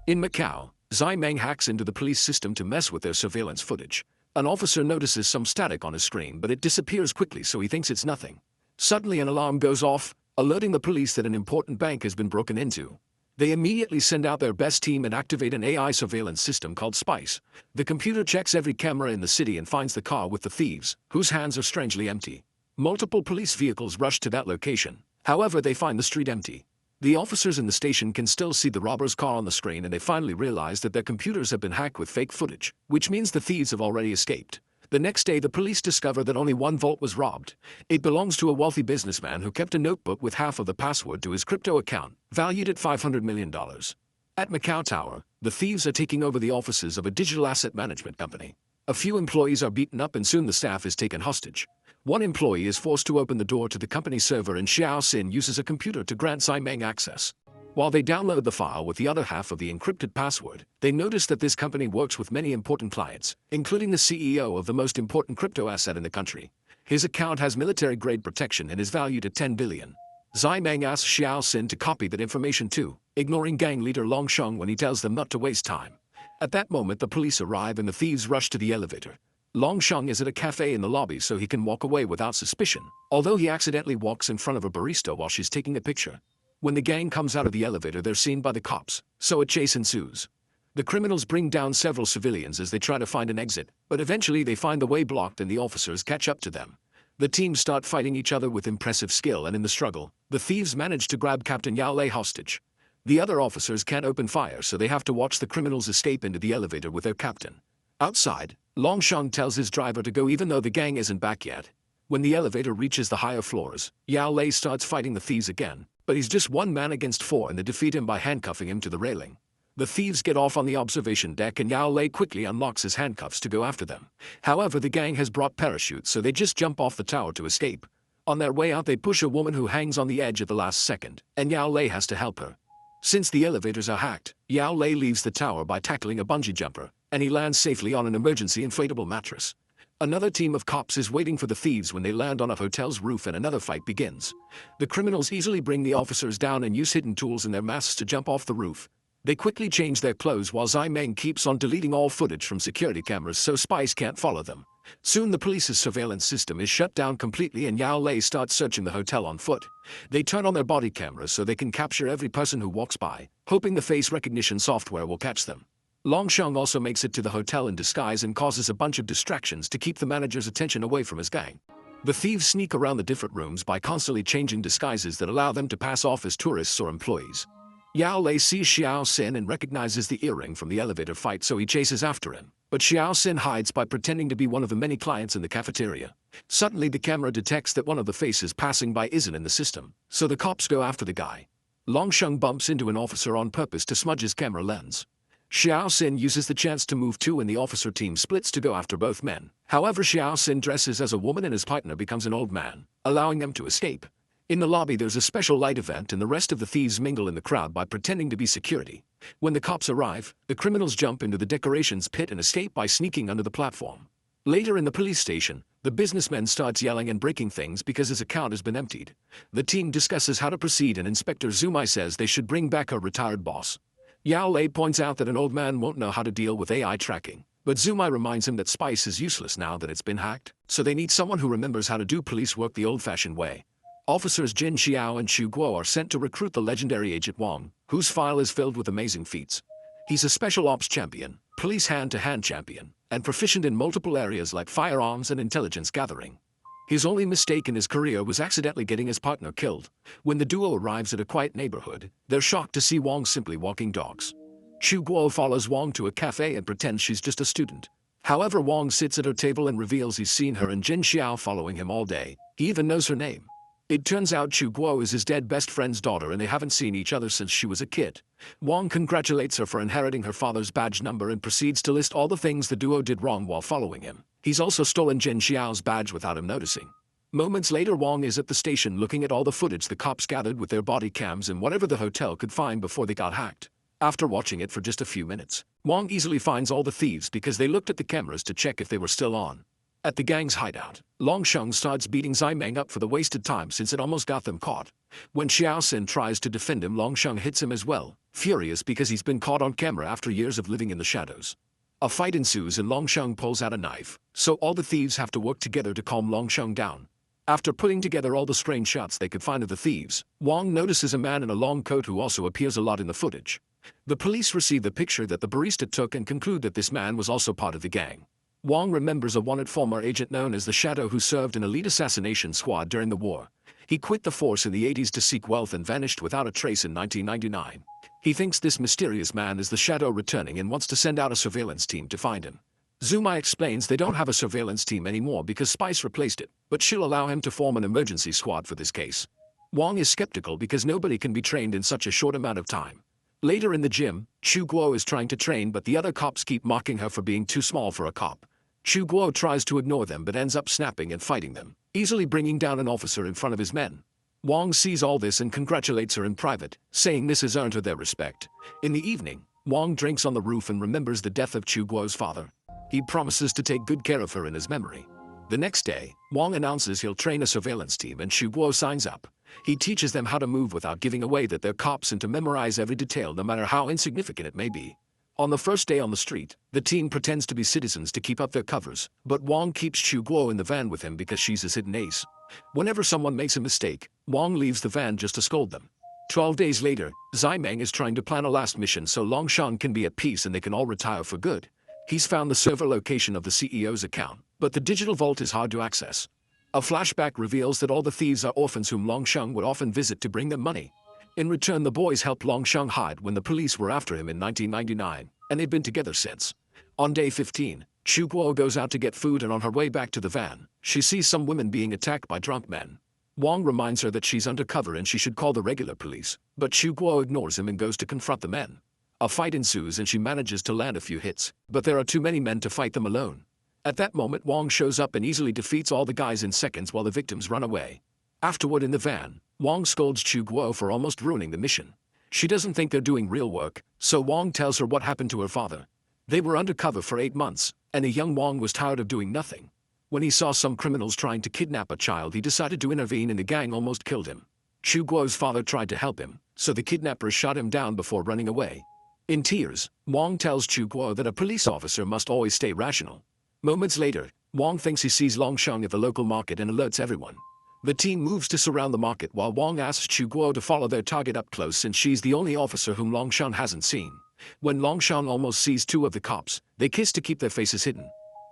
In Macau, Zai Meng hacks into the police system to mess with their surveillance footage. An officer notices some static on his screen, but it disappears quickly, so he thinks it's nothing. Suddenly an alarm goes off, alerting the police that an important bank has been broken into. They immediately send out their best team and activate an AI surveillance system called Spice. The computer checks every camera in the city and finds the car with the thieves, whose hands are strangely empty. Multiple police vehicles rush to that location. However, they find the street empty. The officers in the station can still see the robber's car on the screen, and they finally realize that their computers have been hacked with fake footage, which means the thieves have already escaped. The next day, the police discover that only one vault was robbed. It belongs to a wealthy businessman who kept a notebook with half of the password to his crypto account, valued at $500 million. At Macau Tower, the thieves are taking over the offices of a digital asset management company. A few employees are beaten up and soon the staff is taken hostage. One employee is forced to open the door to the company server, and Xiao Xin uses a computer to grant Zai Meng access. While they download the file with the other half of the encrypted password, they notice that this company works with many important clients, including the CEO of the most important crypto asset in the country. His account has military-grade protection and is valued at 10 billion. Zai Meng asks Xiao Xin to copy that information too, ignoring gang leader Long Sheng when he tells them not to waste time. At that moment, the police arrive and the thieves rush to the elevator. Long Sheng is at a cafe in the lobby so he can walk away without suspicion, although he accidentally walks in front of a barista while she's taking a picture. When the gang comes out of the elevator, they're seen by the cops, so a chase ensues. The criminals bring down several civilians as they try to find an exit, but eventually they find the way blocked and the officers catch up to them. The teams start fighting each other with impressive skill, and in the struggle, the thieves manage to grab Captain Yao Lei hostage. The other officers can't open fire, so they have to watch the criminals escape into the elevator with their captain. Outside, Long Sheng tells his driver to go even though the gang isn't back yet. When the elevator reaches the higher floors, Yao Lei starts fighting the thieves again, but he's just one man against four and they defeat him by handcuffing him to the railing. The thieves get off on the observation deck and Yao Lei quickly unlocks his handcuffs to go after them. However, the gang has brought parachutes, so they just jump off the tower to escape. On their way out, they push a woman who hangs on the edge at the last second, and Yao Lei has to help her. Since the elevators are hacked, Yao Lei leaves the tower by tackling a bungee jumper, and he lands safely on an emergency inflatable mattress. Another team of cops is waiting for the thieves when they land on a hotel's roof, and another fight begins. The criminals easily bring the officers down and use hidden tools in their masks to jump off the roof. They quickly change their clothes while Zai Meng keeps on deleting all footage from security cameras so spies can't follow them. Soon the police's surveillance system is shut down completely and Yao Lei starts searching the hotel on foot. They turn on their body cameras so they can capture every person who walks by, hoping the face recognition software will catch them. Long Sheng also makes it to the hotel in disguise and causes a bunch of distractions to keep the manager's attention away from his gang. The thieves sneak around the different rooms by constantly changing disguises that allow them to pass off as tourists or employees. Yao Lei sees Xiao Xin and recognizes the earring from the elevator fight, so he chases after him. But Xiao Xin hides by pretending to be one of the many clients in the cafeteria. Suddenly the camera detects that one of the faces passing by isn't in the system, so the cops go after the guy. Long Sheng bumps into an officer on purpose to smudge his camera lens. Xiao Xin uses the chance to move too, and the officer team splits to go after both men. However, Xiao Xin dresses as a woman and his partner becomes an old man, allowing them to escape. In the lobby there's a special light event and the rest of the thieves mingle in the crowd by pretending to be security. When the cops arrive, the criminals jump into the decorations pit and escape by sneaking under the platform. Later in the police station, the businessman starts yelling and breaking things because his account has been emptied. The team discusses how to proceed and Inspector Zumai says they should bring back her retired boss. Yao Lei points out that an old man won't know how to deal with AI tracking, but Zumai reminds him that Spice is useless now that it's been hacked, so they need someone who remembers how to do police work the old-fashioned way. Officers Jin Xiao and Xu Guo are sent to recruit the legendary Agent Wang, whose file is filled with amazing feats. He's a special ops champion, police hand-to-hand champion, and proficient in multiple areas like firearms and intelligence gathering. His only mistake in his career was accidentally getting his partner killed. When the duo arrives at a quiet neighborhood, they're shocked to see Wang simply walking dogs. Xu Guo follows Wang to a cafe and pretends she's just a student. However, Wang sits at her table and reveals he's seen her and Jin Xiao following him all day. He even knows her name. It turns out Xu Guo is his dead best friend's daughter and they haven't seen each other since she was a kid. Wang congratulates her for inheriting her father's badge number and proceeds to list all the things the duo did wrong while following him. He's also stolen Jin Xiao's badge without him noticing. Moments later, Wang is at the station looking at all the footage the cops gathered with their body cams and whatever the hotel could find before they got hacked. After watching it for just a few minutes, Wang easily finds all the thieves because they looked at the cameras to check if they were still on. At the gang's hideout, Long Sheng starts beating Zai Meng up for the wasted time since it almost got them caught. When Xiao Xin tries to defend him, Long Sheng hits him as well, furious because he's been caught on camera after years of living in the shadows. A fight ensues and Longsheng pulls out a knife, so all the thieves have to work together to calm Longsheng down. After putting together all the strange shots they could find of the thieves, Wong notices a man in a long coat who also appears a lot in the footage. The police receive the picture that the barista took and conclude that this man was also part of the gang. Wong remembers a wanted former agent known as the Shadow who served an elite assassination squad during the war. He quit the force in the 80s to seek wealth and vanished without a trace in 1999. He thinks this mysterious man is the Shadow returning and wants to send out a surveillance team to find him. Zumai explains they don't have a surveillance team anymore because Spice replaced it, but she'll allow him to form an emergency squad for this case. Wong is skeptical because nobody can be trained in such a short amount of time. Later in the gym, Chu Guo is trying to train but the other cops keep mocking her for being too small for a cop. Chu Guo tries to ignore them but ends up snapping and fighting them, easily bringing down an officer in front of his men. Wong sees all this and congratulates her in private, saying this has earned her their respect. In the evening, Wong drinks on the roof and remembers the death of Chu Guo's father. He promises to take good care of her in his memory. The next day, Wong announces he'll train a surveillance team and Chu Guo signs up. He teaches them how to move without giving away that they're cops and to memorize every detail no matter how insignificant it may be. On the first day on the street, the team pretends to be citizens to keep up their covers, but Wong keeps Chu Guo in the van with him because she's his hidden ace. Whenever someone makes a mistake, Wong leaves the van just to scold them. 12 days later, Zai Meng is trying to plan a last mission so Longsheng can be at peace and they can all retire for good. He's found the server location of the CEO's account, but the digital vault is hard to access. A flashback reveals that all the thieves are orphans whom Longsheng would often visit to bring them money. In return, the boys helped Longsheng hide when the police were after him in 1999, and they've been together since. On day 15, Chu Guo goes out to get food and on her way back to the van, she sees some women being attacked by drunk men. Wong reminds her that she's undercover and she should call the regular police, but Chu Guo ignores him and goes to confront the men. A fight ensues and she manages to land a few hits, but there are too many men to fight them alone. At that moment, Wong shows up and easily defeats all the guys in seconds while the victims run away. Afterward in the van, Wong scolds Chu Guo for almost ruining the mission. She doesn't think they're doing real work, so Wong tells her what happened to her father. They were undercover for 8 months, and the young Wong was tired of doing nothing. When he saw some criminals trying to kidnap a child, he decided to intervene and the gang almost killed him. Chu Guo's father tried to help him, so the kidnappers shot him down before running away. In tears, Wong tells Chu Guo that a police officer must always stay rational. Moments later, Wong thinks he sees Longsheng at the local market and alerts everyone. The team moves to surround the market while Wong asks Chu Guo to follow their target up close since she's the only officer whom Longsheng hasn't seen. When Longsheng almost sees 2 of the cops, they kiss to keep their faces hidden.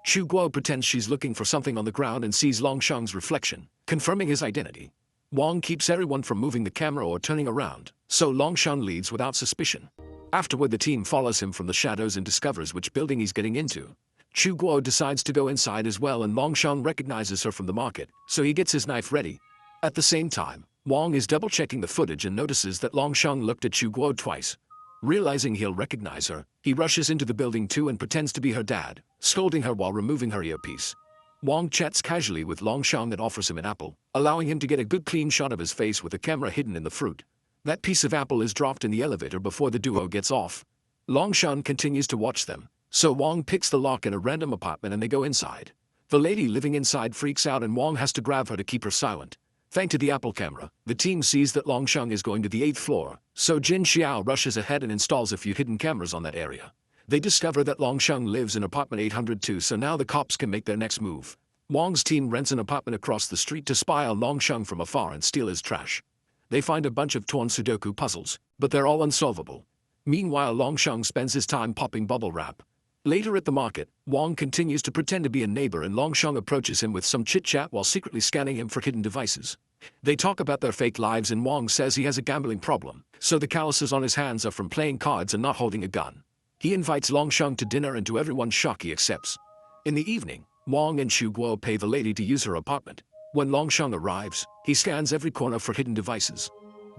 Chu Guo pretends she's looking for something on the ground and sees Longsheng's reflection, confirming his identity. Wong keeps everyone from moving the camera or turning around, so Longsheng leaves without suspicion. Afterward, the team follows him from the shadows and discovers which building he's getting into. Chu Guo decides to go inside as well and Longsheng recognizes her from the market, so he gets his knife ready. At the same time, Wong is double-checking the footage and notices that Longsheng looked at Chu Guo twice. Realizing he'll recognize her, he rushes into the building too and pretends to be her dad, scolding her while removing her earpiece. Wong chats casually with Longsheng and offers him an apple, allowing him to get a good clean shot of his face with the camera hidden in the fruit. That piece of apple is dropped in the elevator before the duo gets off. Longsheng continues to watch them, so Wong picks the lock in a random apartment and they go inside. The lady living inside freaks out and Wong has to grab her to keep her silent. Thanks to the Apple camera, the team sees that Longsheng is going to the 8th floor, so Jin Xiao rushes ahead and installs a few hidden cameras on that area. They discover that Longsheng lives in apartment 802, so now the cops can make their next move. Wong's team rents an apartment across the street to spy on Longsheng from afar and steal his trash. They find a bunch of torn Sudoku puzzles, but they're all unsolvable. Meanwhile, Longsheng spends his time popping bubble wrap. Later at the market, Wong continues to pretend to be a neighbor and Longsheng approaches him with some chit-chat while secretly scanning him for hidden devices. They talk about their fake lives and Wong says he has a gambling problem, so the calluses on his hands are from playing cards and not holding a gun. He invites Longsheng to dinner and to everyone's shock he accepts. In the evening, Wong and Chu Guo pay the lady to use her apartment. When Longsheng arrives, he scans every corner for hidden devices.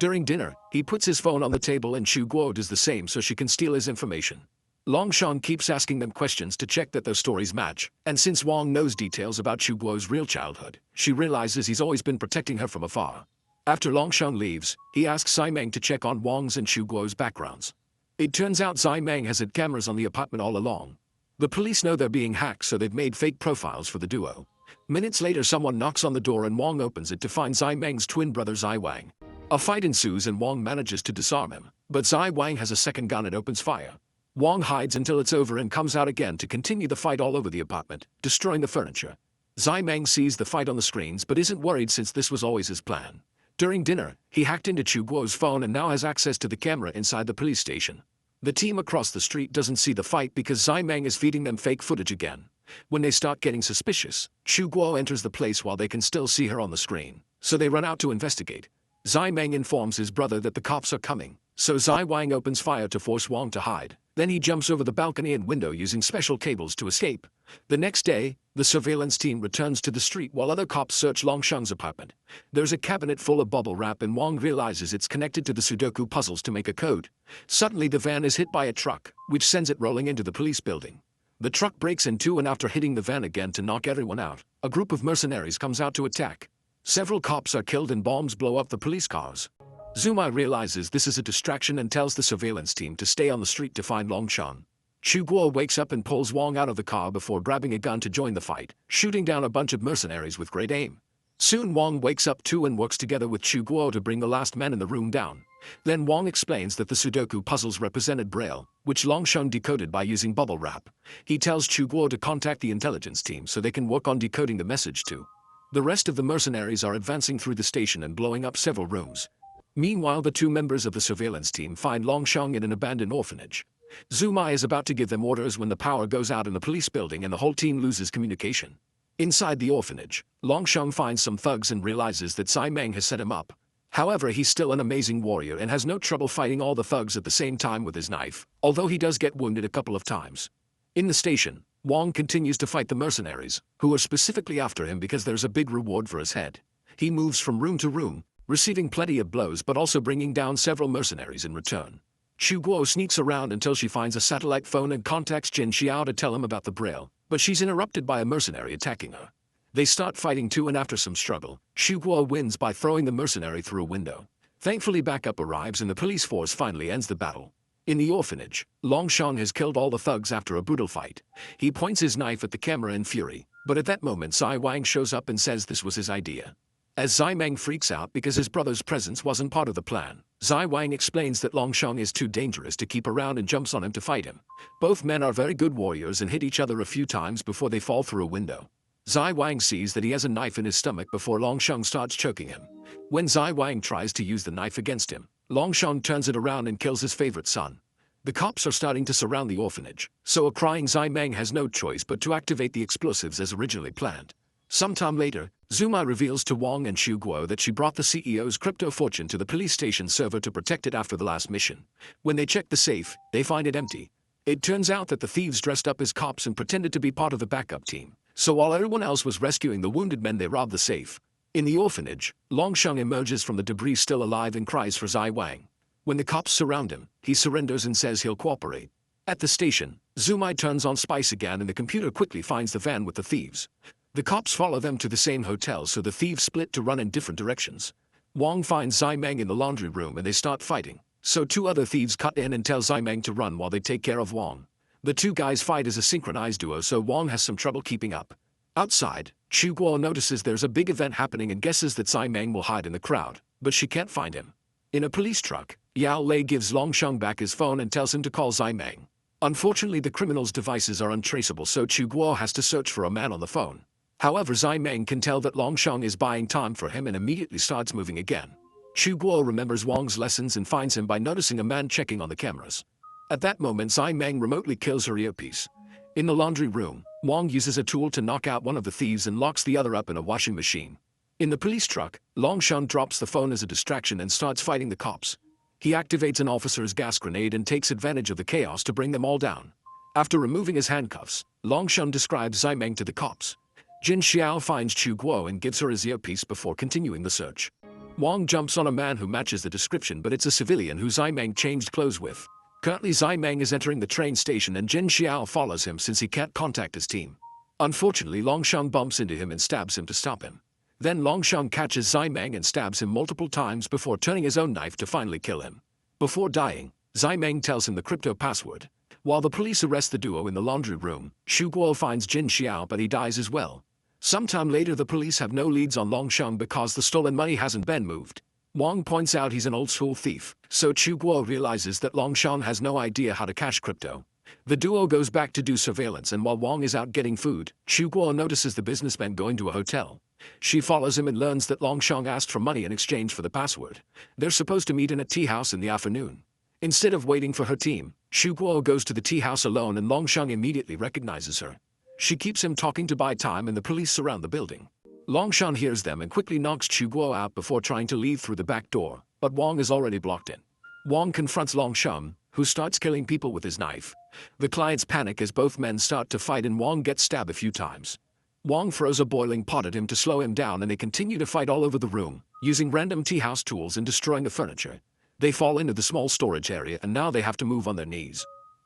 During dinner, he puts his phone on the table and Chu Guo does the same so she can steal his information. Longsheng keeps asking them questions to check that their stories match, and since Wong knows details about Chu Guo's real childhood, she realizes he's always been protecting her from afar. After Longsheng leaves, he asks Zai Meng to check on Wong's and Chu Guo's backgrounds. It turns out Zai Meng has had cameras on the apartment all along. The police know they're being hacked, so they've made fake profiles for the duo. Minutes later, someone knocks on the door and Wong opens it to find Zai Meng's twin brother Zai Wang. A fight ensues and Wong manages to disarm him, But Zai Wang has a second gun and opens fire. Wang hides until it's over and comes out again to continue the fight all over the apartment, destroying the furniture. Zai Meng sees the fight on the screens but isn't worried since this was always his plan. During dinner, he hacked into Chu Guo's phone and now has access to the camera inside the police station. The team across the street doesn't see the fight because Zai Meng is feeding them fake footage again. When they start getting suspicious, Chu Guo enters the place while they can still see her on the screen, so they run out to investigate. Zai Meng informs his brother that the cops are coming, so Zai Wang opens fire to force Wang to hide. Then he jumps over the balcony and window using special cables to escape. The next day, the surveillance team returns to the street while other cops search Longsheng's apartment. There's a cabinet full of bubble wrap and Wang realizes it's connected to the Sudoku puzzles to make a code. Suddenly the van is hit by a truck, which sends it rolling into the police building. The truck breaks in two and after hitting the van again to knock everyone out, a group of mercenaries comes out to attack. Several cops are killed and bombs blow up the police cars. Zumai realizes this is a distraction and tells the surveillance team to stay on the street to find Longsheng. Chu Guo wakes up and pulls Wang out of the car before grabbing a gun to join the fight, shooting down a bunch of mercenaries with great aim. Soon Wang wakes up too and works together with Chu Guo to bring the last man in the room down. Then Wang explains that the Sudoku puzzles represented Braille, which Longsheng decoded by using bubble wrap. He tells Chu Guo to contact the intelligence team so they can work on decoding the message too. The rest of the mercenaries are advancing through the station and blowing up several rooms. Meanwhile, the two members of the surveillance team find Longsheng in an abandoned orphanage. Zumai is about to give them orders when the power goes out in the police building and the whole team loses communication. Inside the orphanage, Longsheng finds some thugs and realizes that Zai Meng has set him up. However, he's still an amazing warrior and has no trouble fighting all the thugs at the same time with his knife, although he does get wounded a couple of times. In the station, Wang continues to fight the mercenaries, who are specifically after him because there's a big reward for his head. He moves from room to room, receiving plenty of blows but also bringing down several mercenaries in return. Chu Guo sneaks around until she finds a satellite phone and contacts Jin Xiao to tell him about the Braille, but she's interrupted by a mercenary attacking her. They start fighting too and after some struggle, Chu Guo wins by throwing the mercenary through a window. Thankfully backup arrives and the police force finally ends the battle. In the orphanage, Longsheng has killed all the thugs after a brutal fight. He points his knife at the camera in fury, but at that moment Zai Wang shows up and says this was his idea. As Zai Meng freaks out because his brother's presence wasn't part of the plan, Zai Wang explains that Longsheng is too dangerous to keep around and jumps on him to fight him. Both men are very good warriors and hit each other a few times before they fall through a window. Zai Wang sees that he has a knife in his stomach before Longsheng starts choking him. When Zai Wang tries to use the knife against him, Longsheng turns it around and kills his favorite son. The cops are starting to surround the orphanage, so a crying Zai Meng has no choice but to activate the explosives as originally planned. Sometime later, Zumai reveals to Wang and Chu Guo that she brought the CEO's crypto fortune to the police station server to protect it after the last mission. When they check the safe, they find it empty. It turns out that the thieves dressed up as cops and pretended to be part of the backup team. So while everyone else was rescuing the wounded men, they robbed the safe. In the orphanage, Longsheng emerges from the debris still alive and cries for Zai Wang. When the cops surround him, he surrenders and says he'll cooperate. At the station, Zumai turns on Spice again and the computer quickly finds the van with the thieves. The cops follow them to the same hotel so the thieves split to run in different directions. Wang finds Zai Meng in the laundry room and they start fighting, so two other thieves cut in and tell Zai Meng to run while they take care of Wang. The two guys fight as a synchronized duo so Wang has some trouble keeping up. Outside, Chu Guo notices there's a big event happening and guesses that Zai Meng will hide in the crowd, but she can't find him. In a police truck, Yao Lei gives Longsheng back his phone and tells him to call Zai Meng. Unfortunately, the criminal's devices are untraceable, so Chu Guo has to search for a man on the phone. However, Zai Meng can tell that Longsheng is buying time for him and immediately starts moving again. Chu Guo remembers Wang's lessons and finds him by noticing a man checking on the cameras. At that moment, Zai Meng remotely kills her earpiece. In the laundry room, Wang uses a tool to knock out one of the thieves and locks the other up in a washing machine. In the police truck, Longsheng drops the phone as a distraction and starts fighting the cops. He activates an officer's gas grenade and takes advantage of the chaos to bring them all down. After removing his handcuffs, Longsheng describes Zai Meng to the cops. Jin Xiao finds Chu Guo and gives her his earpiece before continuing the search. Wang jumps on a man who matches the description, but it's a civilian who Zai Meng changed clothes with. Currently, Zai Meng is entering the train station and Jin Xiao follows him since he can't contact his team. Unfortunately, Longsheng bumps into him and stabs him to stop him. Then Longsheng catches Zai Meng and stabs him multiple times before turning his own knife to finally kill him. Before dying, Zai Meng tells him the crypto password. While the police arrest the duo in the laundry room, Chu Guo finds Jin Xiao, but he dies as well. Sometime later, the police have no leads on Longsheng because the stolen money hasn't been moved. Wang points out he's an old-school thief, so Chu Guo realizes that Longshang has no idea how to cash crypto. The duo goes back to do surveillance, and while Wang is out getting food, Chu Guo notices the businessman going to a hotel. She follows him and learns that Longshang asked for money in exchange for the password. They're supposed to meet in a tea house in the afternoon. Instead of waiting for her team, Chu Guo goes to the tea house alone, and Longshang immediately recognizes her. She keeps him talking to buy time, and the police surround the building. Longshang hears them and quickly knocks Chu Guo out before trying to leave through the back door, but Wang is already blocked in. Wang confronts Longshang, who starts killing people with his knife. The clients panic as both men start to fight, and Wang gets stabbed a few times. Wang throws a boiling pot at him to slow him down, and they continue to fight all over the room, using random tea house tools and destroying the furniture. They fall into the small storage area, and now they have to move on their knees.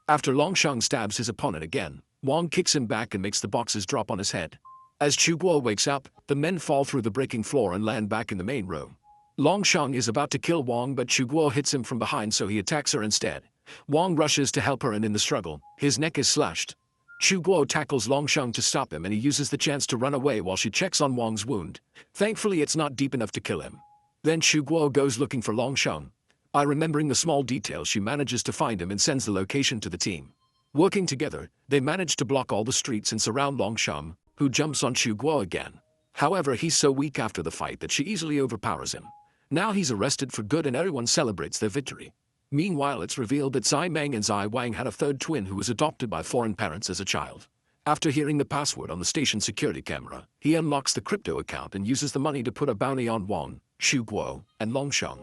After Longshang stabs his opponent again, Wang kicks him back and makes the boxes drop on his head. As Chu Guo wakes up, the men fall through the breaking floor and land back in the main room. Longshang is about to kill Wang, but Chu Guo hits him from behind, so he attacks her instead. Wang rushes to help her, and in the struggle, his neck is slashed. Chu Guo tackles Longshang to stop him, and he uses the chance to run away while she checks on Wang's wound. Thankfully, it's not deep enough to kill him. Then Chu Guo goes looking for Longshang. By remembering the small details, she manages to find him and sends the location to the team. Working together, they manage to block all the streets and surround Longshang, who jumps on Chu Guo again. However, he's so weak after the fight that she easily overpowers him. Now he's arrested for good, and everyone celebrates their victory. Meanwhile, it's revealed that Zai Meng and Zai Wang had a third twin who was adopted by foreign parents as a child. After hearing the password on the station security camera, he unlocks the crypto account and uses the money to put a bounty on Wang, Chu Guo, and Longshang.